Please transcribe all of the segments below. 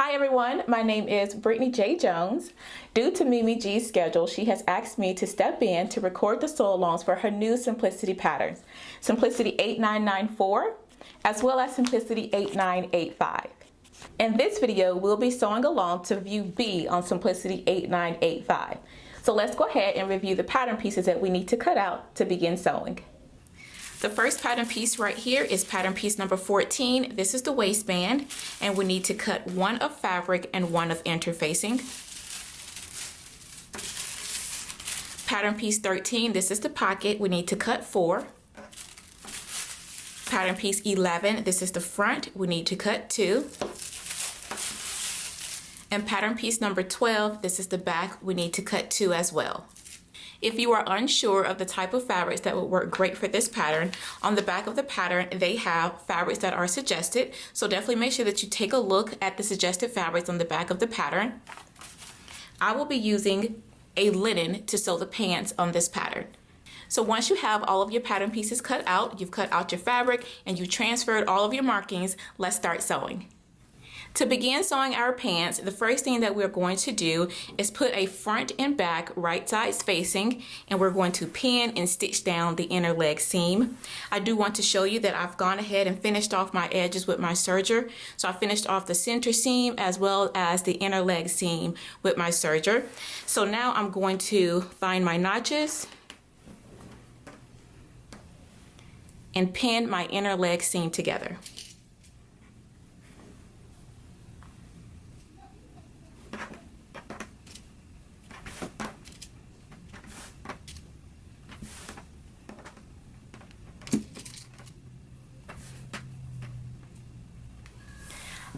Hi everyone, my name is Brittany J. Jones. Due to Mimi G's schedule, she has asked me to step in to record the sew alongs for her new Simplicity patterns, Simplicity 8994, as well as Simplicity 8985. In this video, we'll be sewing along to view B on Simplicity 8985. So let's go ahead and review the pattern pieces that we need to cut out to begin sewing. The first pattern piece right here is pattern piece number 14. This is the waistband, and we need to cut one of fabric and one of interfacing. Pattern piece 13, this is the pocket. We need to cut 4. Pattern piece 11, this is the front. We need to cut 2. And pattern piece number 12, this is the back. We need to cut 2 as well. If you are unsure of the type of fabrics that would work great for this pattern, on the back of the pattern they have fabrics that are suggested, so definitely make sure that you take a look at the suggested fabrics on the back of the pattern. I will be using a linen to sew the pants on this pattern. So once you have all of your pattern pieces cut out, you've cut out your fabric and you've transferred all of your markings, let's start sewing. To begin sewing our pants, the first thing that we're going to do is put a front and back right side spacing, and we're going to pin and stitch down the inner leg seam. I do want to show you that I've gone ahead and finished off my edges with my serger. So I finished off the center seam as well as the inner leg seam with my serger. So now I'm going to find my notches and pin my inner leg seam together.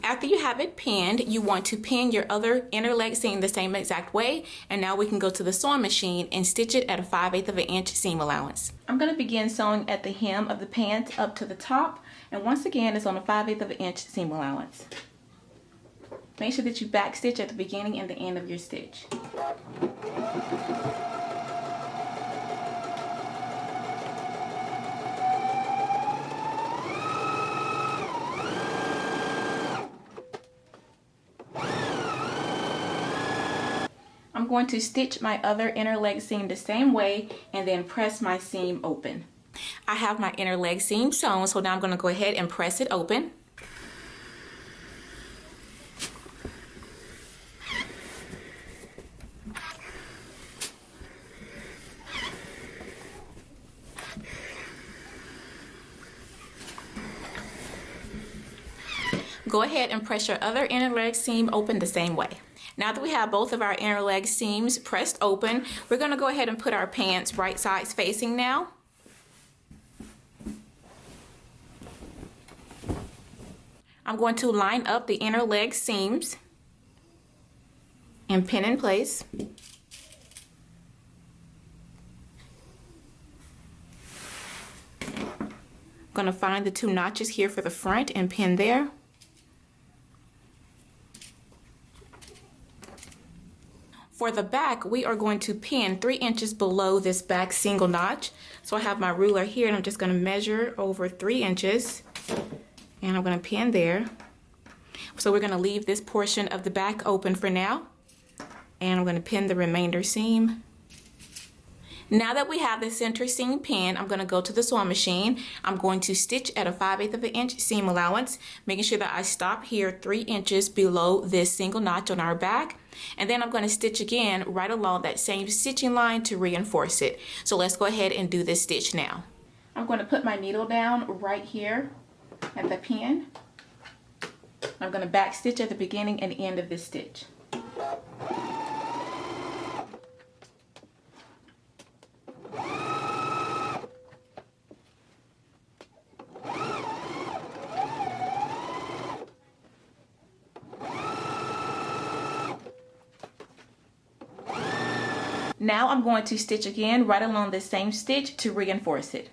After you have it pinned, you want to pin your other inner leg seam the same exact way, and now we can go to the sewing machine and stitch it at a 5/8 of an inch seam allowance. I'm going to begin sewing at the hem of the pants up to the top, and once again it's on a 5/8 of an inch seam allowance. Make sure that you back stitch at the beginning and the end of your stitch. I'm going to stitch my other inner leg seam the same way and then press my seam open. I have my inner leg seam sewn, so now I'm going to go ahead and press it open. Go ahead and press your other inner leg seam open the same way. Now that we have both of our inner leg seams pressed open, we're going to go ahead and put our pants right sides facing now. I'm going to line up the inner leg seams and pin in place. I'm going to find the 2 notches here for the front and pin there. For the back, we are going to pin 3 inches below this back single notch. So I have my ruler here and I'm just going to measure over 3 inches and I'm going to pin there. So we're going to leave this portion of the back open for now, and I'm going to pin the remainder seam. Now that we have the center seam pinned, I'm going to go to the sewing machine. I'm going to stitch at a 5/8 of an inch seam allowance, making sure that I stop here 3 inches below this single notch on our back. And then I'm going to stitch again right along that same stitching line to reinforce it. So let's go ahead and do this stitch now. I'm going to put my needle down right here at the pin. I'm going to back stitch at the beginning and end of this stitch. Now I'm going to stitch again right along this same stitch to reinforce it.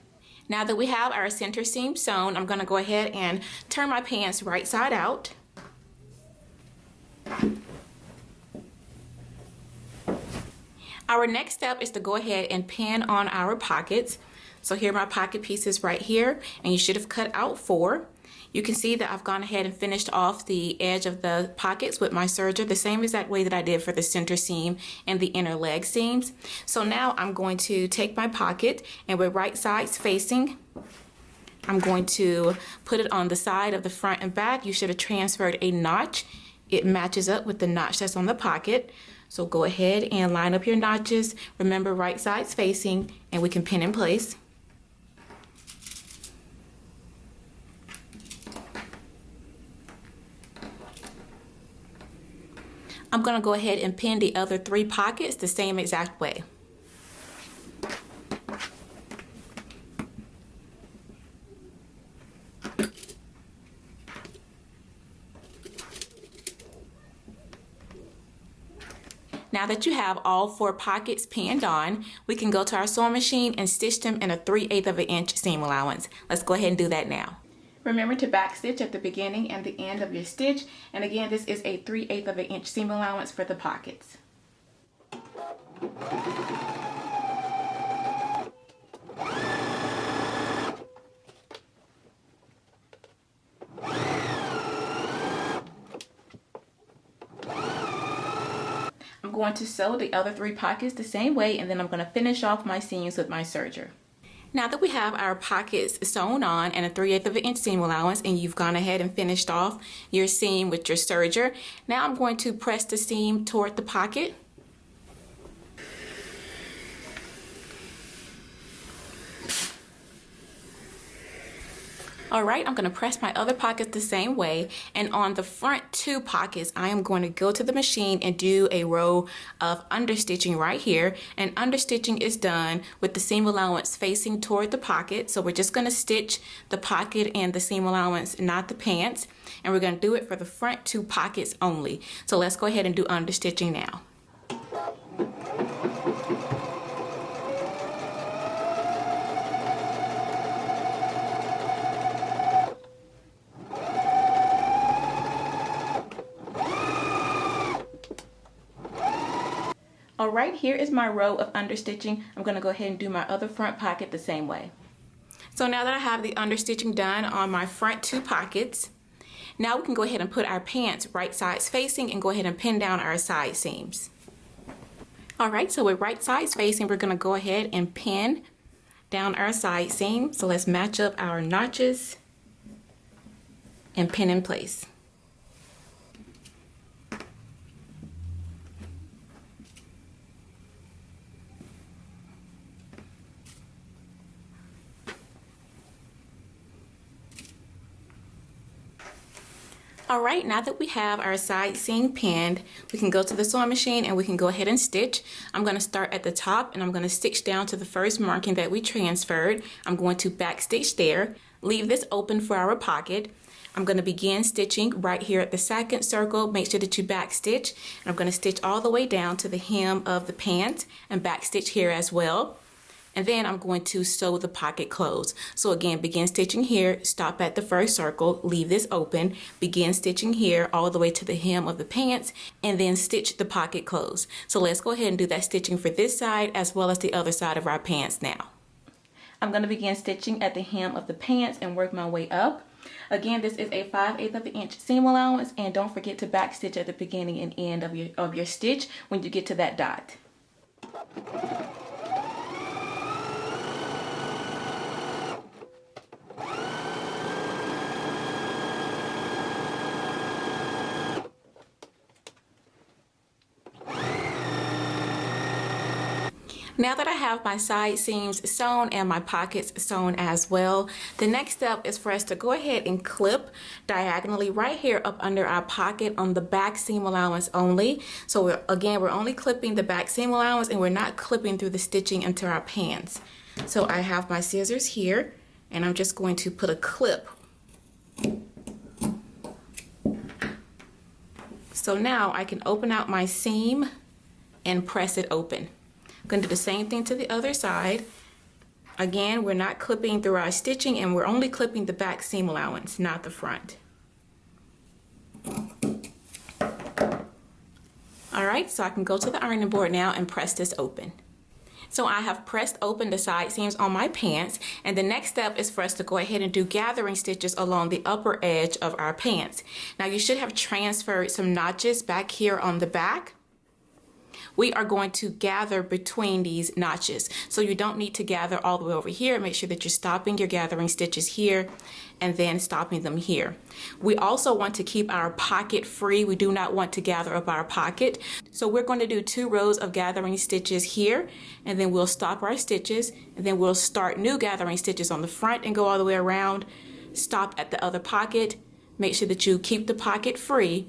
Now that we have our center seam sewn, I'm going to go ahead and turn my pants right side out. Our next step is to go ahead and pin on our pockets. So here are my pocket pieces right here, and you should have cut out 4. You can see that I've gone ahead and finished off the edge of the pockets with my serger the same exact way that I did for the center seam and the inner leg seams. So now I'm going to take my pocket, and with right sides facing, I'm going to put it on the side of the front and back. You should have transferred a notch. It matches up with the notch that's on the pocket. So go ahead and line up your notches. Remember, right sides facing, and we can pin in place. I'm going to go ahead and pin the other 3 pockets the same exact way. Now that you have all 4 pockets pinned on, we can go to our sewing machine and stitch them in a 3/8 of an inch seam allowance. Let's go ahead and do that now. Remember to back stitch at the beginning and the end of your stitch. And again, this is a 3/8 of an inch seam allowance for the pockets. I'm going to sew the other 3 pockets the same way, and then I'm going to finish off my seams with my serger. Now that we have our pockets sewn on and a 3/8 of an inch seam allowance, and you've gone ahead and finished off your seam with your serger, now I'm going to press the seam toward the pocket. All right, I'm going to press my other pockets the same way, and on the front 2 pockets, I am going to go to the machine and do a row of understitching right here. And understitching is done with the seam allowance facing toward the pocket. So we're just going to stitch the pocket and the seam allowance, not the pants. And we're going to do it for the front 2 pockets only. So let's go ahead and do understitching now. All right, here is my row of understitching. I'm going to go ahead and do my other front pocket the same way. So now that I have the understitching done on my front 2 pockets, now we can go ahead and put our pants right sides facing and go ahead and pin down our side seams. All right, so with right sides facing, we're going to go ahead and pin down our side seam. So let's match up our notches and pin in place. All right, now that we have our side seam pinned, we can go to the sewing machine and we can go ahead and stitch. I'm going to start at the top, and I'm going to stitch down to the first marking that we transferred. I'm going to back stitch there, leave this open for our pocket. I'm going to begin stitching right here at the second circle. Make sure that you back stitch. And I'm going to stitch all the way down to the hem of the pants and back stitch here as well. And then I'm going to sew the pocket closed. So again, begin stitching here, stop at the first circle, leave this open, begin stitching here all the way to the hem of the pants, and then stitch the pocket closed. So let's go ahead and do that stitching for this side as well as the other side of our pants now. I'm going to begin stitching at the hem of the pants and work my way up. Again, this is a 5/8 of an inch seam allowance, and don't forget to back stitch at the beginning and end of your stitch when you get to that dot. Now that I have my side seams sewn and my pockets sewn as well, the next step is for us to go ahead and clip diagonally right here up under our pocket on the back seam allowance only. So we're only clipping the back seam allowance, and we're not clipping through the stitching into our pants. So I have my scissors here, and I'm just going to put a clip. So now I can open out my seam and press it open. I'm going to do the same thing to the other side. Again, we're not clipping through our stitching, and we're only clipping the back seam allowance, not the front. All right, so I can go to the ironing board now and press this open. So I have pressed open the side seams on my pants, and the next step is for us to go ahead and do gathering stitches along the upper edge of our pants. Now you should have transferred some notches back here on the back. We are going to gather between these notches. So you don't need to gather all the way over here. Make sure that you're stopping your gathering stitches here and then stopping them here. We also want to keep our pocket free. We do not want to gather up our pocket. So we're going to do 2 rows of gathering stitches here, and then we'll stop our stitches, and then we'll start new gathering stitches on the front and go all the way around, stop at the other pocket. Make sure that you keep the pocket free,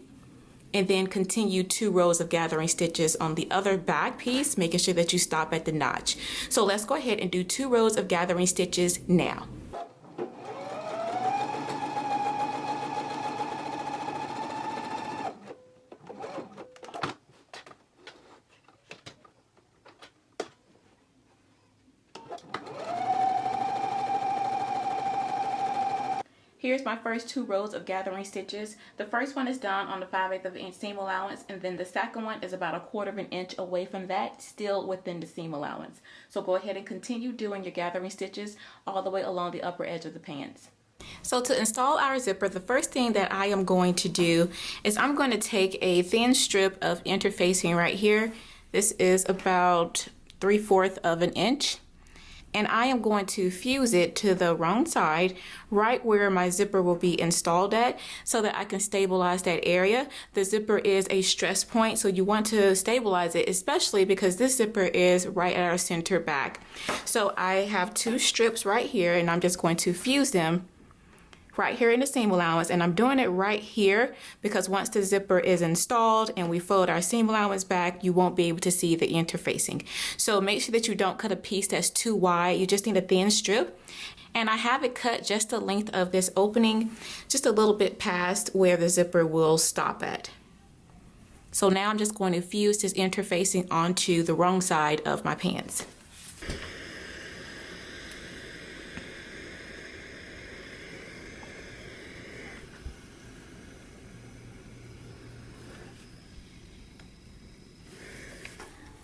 and then continue 2 rows of gathering stitches on the other back piece, making sure that you stop at the notch. So let's go ahead and do 2 rows of gathering stitches now. Here's my first 2 rows of gathering stitches. The first one is done on the 5/8 of an inch seam allowance, and then the second one is about 1/4 of an inch away from that, still within the seam allowance. So go ahead and continue doing your gathering stitches all the way along the upper edge of the pants. So to install our zipper, the first thing that I am going to do is I'm going to take a thin strip of interfacing right here. This is about 3/4 of an inch. And I am going to fuse it to the wrong side, right where my zipper will be installed at, so that I can stabilize that area. The zipper is a stress point, so you want to stabilize it, especially because this zipper is right at our center back. So I have 2 strips right here, and I'm just going to fuse them right here in the seam allowance, and I'm doing it right here because once the zipper is installed and we fold our seam allowance back, you won't be able to see the interfacing. So make sure that you don't cut a piece that's too wide. You just need a thin strip, and I have it cut just the length of this opening, just a little bit past where the zipper will stop at. So now I'm just going to fuse this interfacing onto the wrong side of my pants.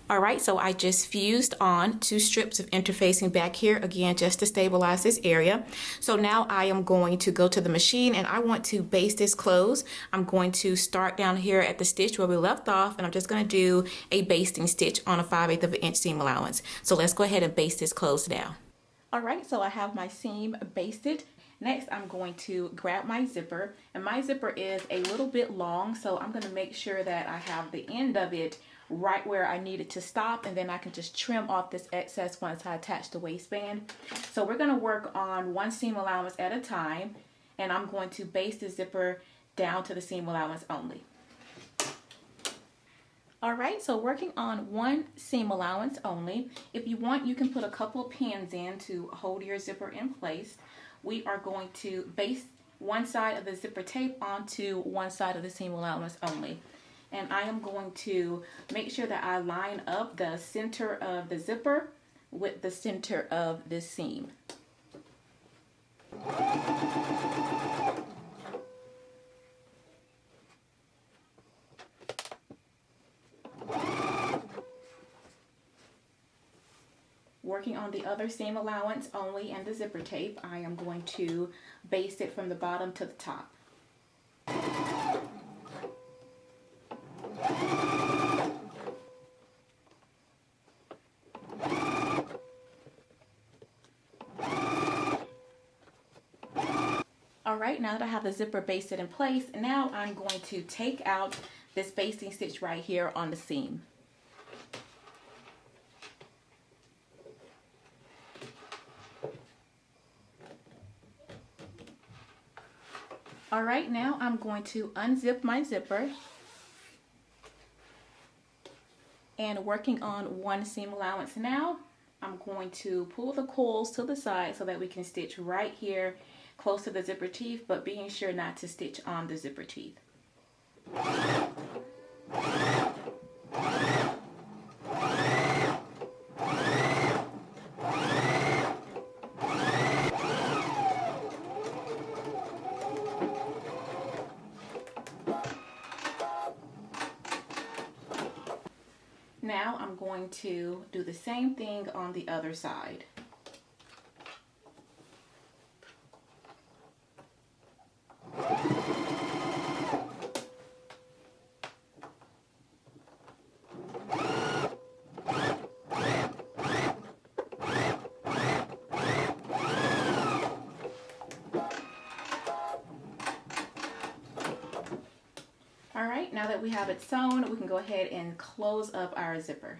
Alright, so I just fused on 2 strips of interfacing back here, again, just to stabilize this area. So now I am going to go to the machine and I want to baste this close. I'm going to start down here at the stitch where we left off, and I'm just going to do a basting stitch on a 5/8 of an inch seam allowance. So let's go ahead and baste this close now. Alright, so I have my seam basted. Next, I'm going to grab my zipper, and my zipper is a little bit long, so I'm going to make sure that I have the end of it right where I need it to stop, and then I can just trim off this excess once I attach the waistband. So we're going to work on 1 seam allowance at a time, and I'm going to baste the zipper down to the seam allowance only. Alright, so working on 1 seam allowance only. If you want, you can put a couple of pins in to hold your zipper in place. We are going to baste one side of the zipper tape onto one side of the seam allowance only. And I am going to make sure that I line up the center of the zipper with the center of this seam. Working on the other seam allowance only and the zipper tape, I am going to baste it from the bottom to the top. Alright, now that I have the zipper basted in place, now I'm going to take out this basting stitch right here on the seam. Alright, now I'm going to unzip my zipper, and working on 1 seam allowance now, I'm going to pull the coils to the side so that we can stitch right here close to the zipper teeth, but being sure not to stitch on the zipper teeth. now I'm going to do the same thing on the other side. Alright, now that we have it sewn, we can go ahead and close up our zipper.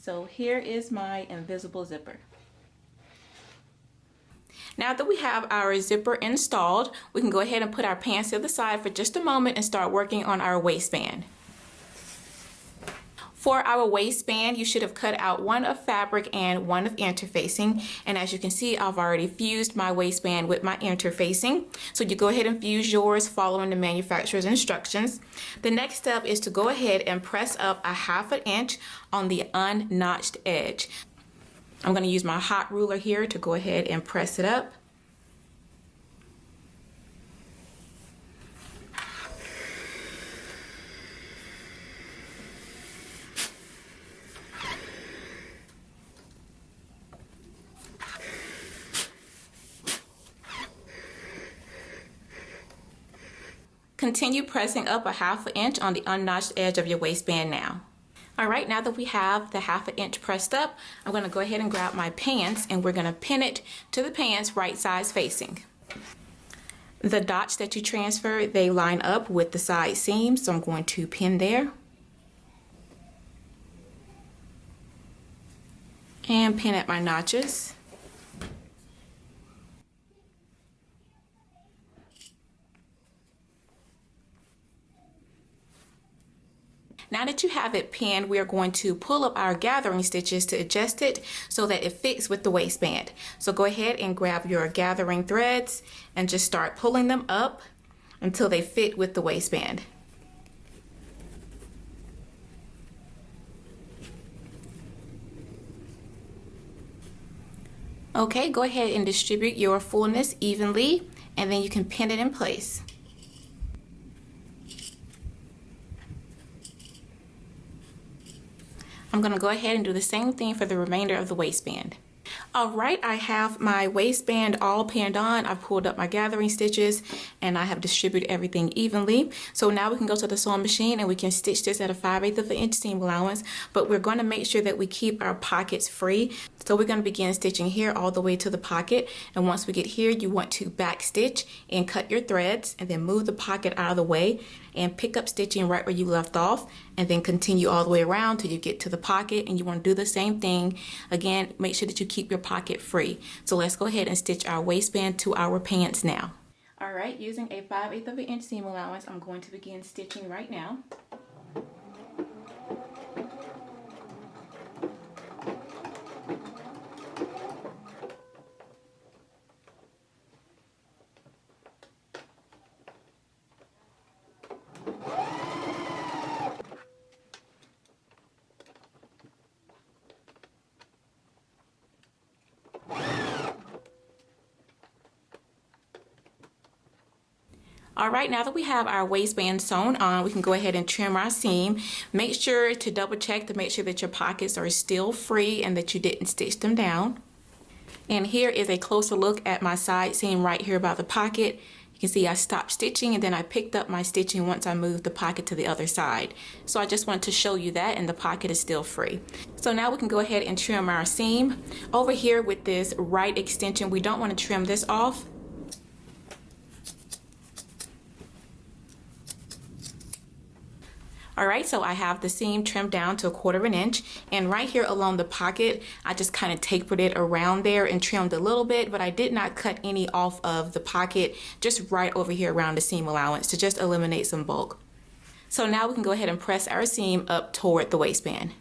So here is my invisible zipper. Now that we have our zipper installed, we can go ahead and put our pants to the side for just a moment and start working on our waistband. For our waistband, you should have cut out one of fabric and one of interfacing. And as you can see, I've already fused my waistband with my interfacing. So you go ahead and fuse yours following the manufacturer's instructions. The next step is to go ahead and press up a 1/2 inch on the unnotched edge. I'm going to use my hot ruler here to go ahead and press it up. Continue pressing up a 1/2 inch on the unnotched edge of your waistband now. Alright, now that we have the 1/2 inch pressed up, I'm going to go ahead and grab my pants and we're going to pin it to the pants right sides facing. The dots that you transfer, they line up with the side seams, so I'm going to pin there. And pin at my notches. Now that you have it pinned, we are going to pull up our gathering stitches to adjust it so that it fits with the waistband. So go ahead and grab your gathering threads and just start pulling them up until they fit with the waistband. Okay, go ahead and distribute your fullness evenly and then you can pin it in place. I'm going to go ahead and do the same thing for the remainder of the waistband. Alright, I have my waistband all pinned on. I've pulled up my gathering stitches and I have distributed everything evenly. So now we can go to the sewing machine and we can stitch this at a 5/8 of an inch seam allowance, but we're going to make sure that we keep our pockets free. So we're going to begin stitching here all the way to the pocket, and once we get here you want to back stitch and cut your threads and then move the pocket out of the way and pick up stitching right where you left off and then continue all the way around till you get to the pocket, and you want to do the same thing again. Make sure that you keep your pocket free. So let's go ahead and stitch our waistband to our pants now. Alright, using a 5/8 of an inch seam allowance, I'm going to begin stitching right now. Alright, now that we have our waistband sewn on, we can go ahead and trim our seam. Make sure to double check to make sure that your pockets are still free and that you didn't stitch them down. And here is a closer look at my side seam right here by the pocket. You can see I stopped stitching and then I picked up my stitching once I moved the pocket to the other side. So I just wanted to show you that, and the pocket is still free. So now we can go ahead and trim our seam. Over here with this right extension, we don't want to trim this off. Alright, so I have the seam trimmed down to 1/4 inch, and right here along the pocket I just kind of tapered it around there and trimmed a little bit, but I did not cut any off of the pocket, just right over here around the seam allowance to just eliminate some bulk. So now we can go ahead and press our seam up toward the waistband.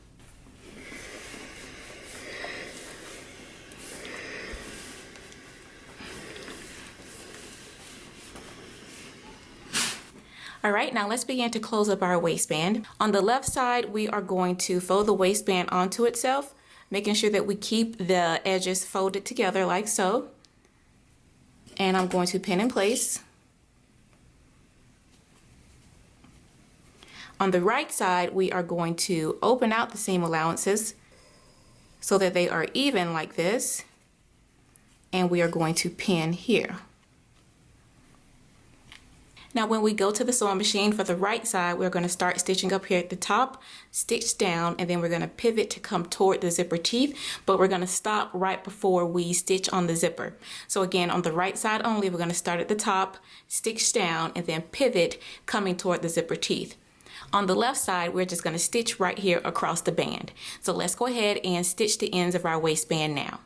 Alright, now let's begin to close up our waistband. On the left side, we are going to fold the waistband onto itself, making sure that we keep the edges folded together like so. And I'm going to pin in place. On the right side, we are going to open out the seam allowances so that they are even like this, and we are going to pin here. Now when we go to the sewing machine for the right side, we're going to start stitching up here at the top, stitch down, and then we're going to pivot to come toward the zipper teeth, but we're going to stop right before we stitch on the zipper. So again, on the right side only, we're going to start at the top, stitch down, and then pivot coming toward the zipper teeth. On the left side, we're just going to stitch right here across the band. So let's go ahead and stitch the ends of our waistband now.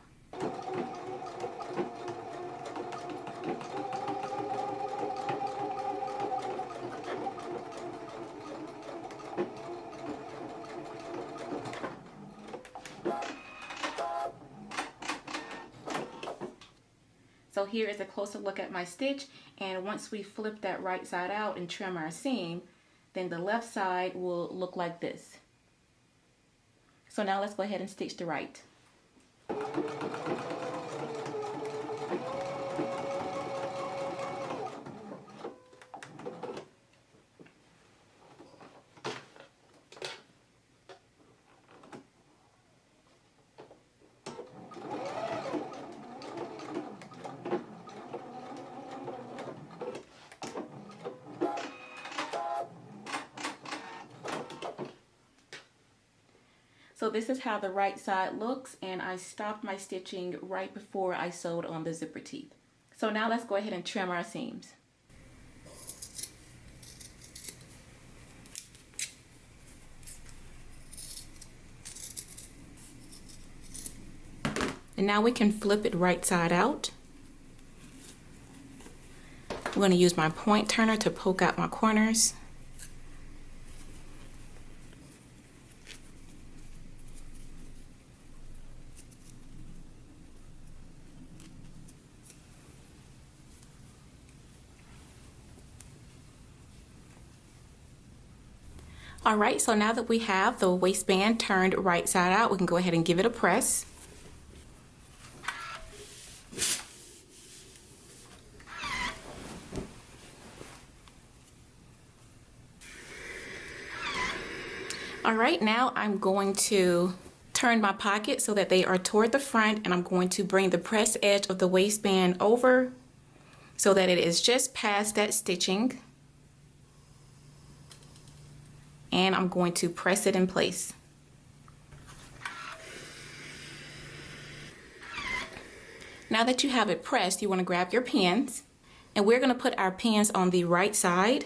So here is a closer look at my stitch, and once we flip that right side out and trim our seam, then the left side will look like this. So now let's go ahead and stitch the right. So this is how the right side looks, and I stopped my stitching right before I sewed on the zipper teeth. So now let's go ahead and trim our seams. And now we can flip it right side out. I'm going to use my point turner to poke out my corners. Alright, so now that we have the waistband turned right side out, we can go ahead and give it a press. Alright, now I'm going to turn my pocket so that they are toward the front, and I'm going to bring the press edge of the waistband over so that it is just past that stitching. And I'm going to press it in place. Now that you have it pressed, you want to grab your pins, and we're going to put our pins on the right side.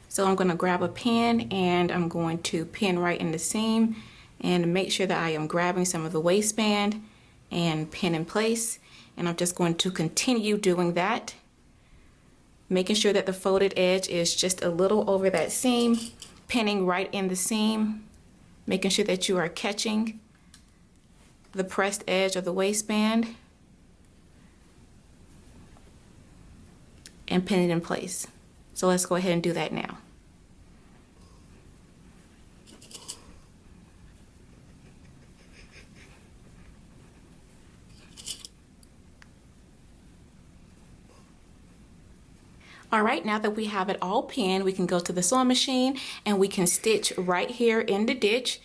So I'm going to grab a pin, and I'm going to pin right in the seam and make sure that I am grabbing some of the waistband and pin in place. And I'm just going to continue doing that, making sure that the folded edge is just a little over that seam, pinning right in the seam, making sure that you are catching the pressed edge of the waistband and pin it in place. So let's go ahead and do that now. Alright, now that we have it all pinned, we can go to the sewing machine and we can stitch right here in the ditch,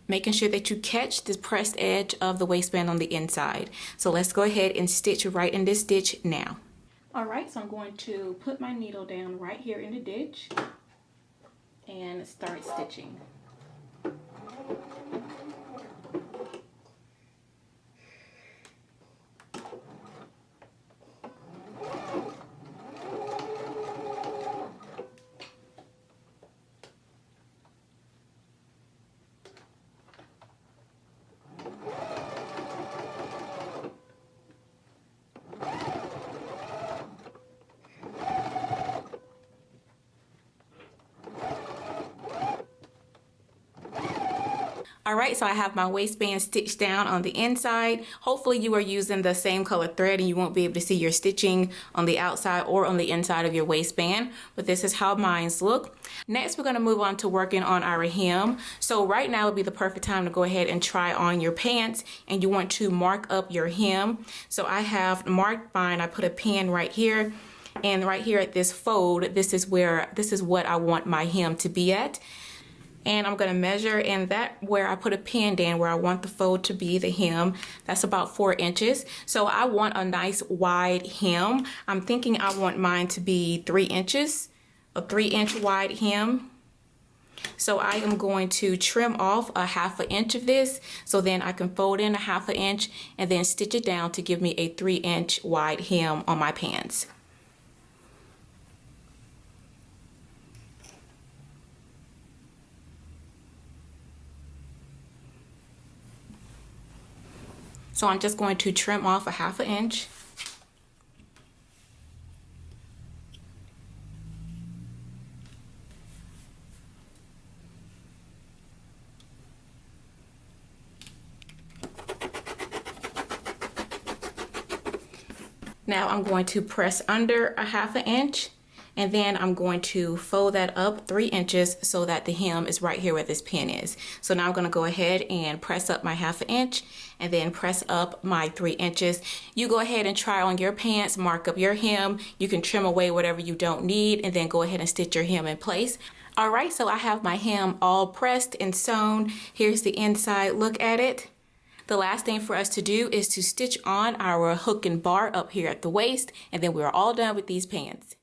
making sure that you catch the pressed edge of the waistband on the inside. So let's go ahead and stitch right in this ditch now. Alright, so I'm going to put my needle down right here in the ditch and start stitching. Alright, so I have my waistband stitched down on the inside. Hopefully you are using the same color thread and you won't be able to see your stitching on the outside or on the inside of your waistband, but this is how mine's look. Next, we're going to move on to working on our hem. So right now would be the perfect time to go ahead and try on your pants, and you want to mark up your hem. So I have marked mine. I put a pin right here, And right here at this fold, this is what I want my hem to be at. And I'm going to measure, and that where I put a pin in where I want the fold to be, the hem, that's about 4 inches. So I want a nice wide hem. I'm thinking I want mine to be 3 inches, a 3-inch wide hem. So I am going to trim off a 1/2 inch of this, so then I can fold in a 1/2 inch and then stitch it down to give me a 3-inch wide hem on my pants. So I'm just going to trim off a 1/2 inch. Now I'm going to press under a 1/2 inch, and then I'm going to fold that up 3 inches so that the hem is right here where this pin is. So now I'm going to go ahead and press up my 1/2 inch and then press up my 3 inches. You go ahead and try on your pants, mark up your hem. You can trim away whatever you don't need and then go ahead and stitch your hem in place. All right, so I have my hem all pressed and sewn. Here's the inside look at it. The last thing for us to do is to stitch on our hook and bar up here at the waist, and then we're all done with these pants.